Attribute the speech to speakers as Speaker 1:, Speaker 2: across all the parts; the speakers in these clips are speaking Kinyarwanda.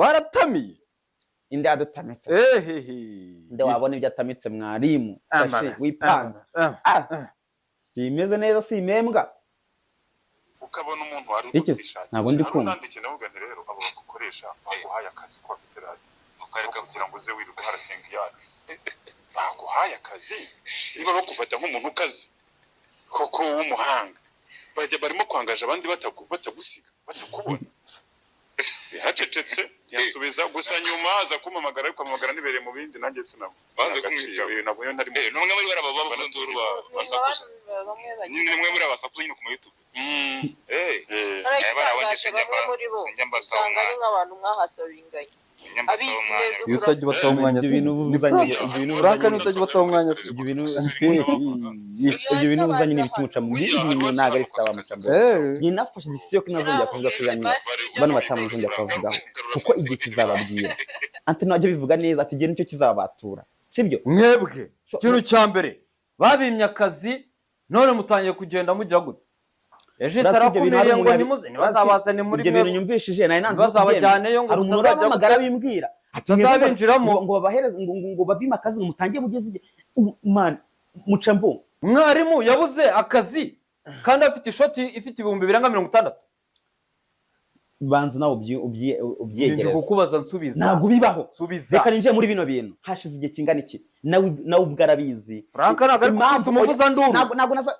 Speaker 1: baratamiye
Speaker 2: inde adutamitse inde wabona ibyo atamitse mwarimu sashi wipanze simeze neza simembwa
Speaker 3: ukabona umuntu wari ubishakira
Speaker 2: ntabwo ndi kumva
Speaker 3: nandike navuga nti rero abo bagukoresha baguhaye akazi ko bafite radio ukareka kugira ngo uze wirirwa harasenga yacu baguhaye akazi niba bakufata nk'umuntu ukazi koko w'umuhanga bajya barimo kwangaje abandi batagusiga batakubona yaracecetse yasubiza gusa nyuma aza kumamagara ariko amagara nibereye mu bindi nanjye sinabo banze kumwita nabo yo ntari numwe muri baraba bazunzuru basakuza nimwe muri abasakuza nyine ku YouTube
Speaker 4: barabangisha usanga ari nk'abantu mwahasoringanye abizi neza
Speaker 1: utajya bataho umwanya
Speaker 2: ibintu buzanye
Speaker 1: uraka n'utajya bataho umwanya
Speaker 2: ibintu buzanye n'ibikimuca mu bintu naga ari saba mucambo nyinafashe disiyo ko nazongera kuvuga kuzanye bano batamuzongera kuvugaho kuko igihe kizababwira ante najye bivuga neza ati gihe nicyo kizabatura sibyo
Speaker 1: mwebwe kintu cyambere babimye akazi none mutangiye kugenda mugira gute eje sarakumiriye ngo nimuze bazabazane muri
Speaker 2: ibyo bintu nyumvishije naye nanze
Speaker 1: bazabajyaneyo ngo
Speaker 2: mutazajya magara bimbwira
Speaker 1: atazabinjiramo
Speaker 2: ngo babahereze ngo babime akazi ngo mutangiye mugeze man mucambo
Speaker 1: mwarimu yabuze akazi kandi afite ishoti ifite 260
Speaker 2: banza nawo ubyegereza
Speaker 1: kukubaza nsubiza
Speaker 2: ntago bibaho
Speaker 1: subiza
Speaker 2: reka ninje muri bino bintu hashize igihe kingana iki nawe ubwarabizi
Speaker 1: Frank naga ari kuvuga umuvuza nduru
Speaker 2: ntago nasa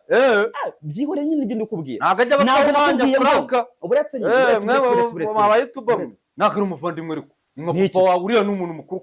Speaker 2: byihore nyine ibyo ndikubwira
Speaker 1: naga ajya bakabanya Frank
Speaker 2: uburetse
Speaker 1: mwe mu YouTube naga ari umuvandimwe ariko ni nka papa wawe uriya n'umuntu mukuru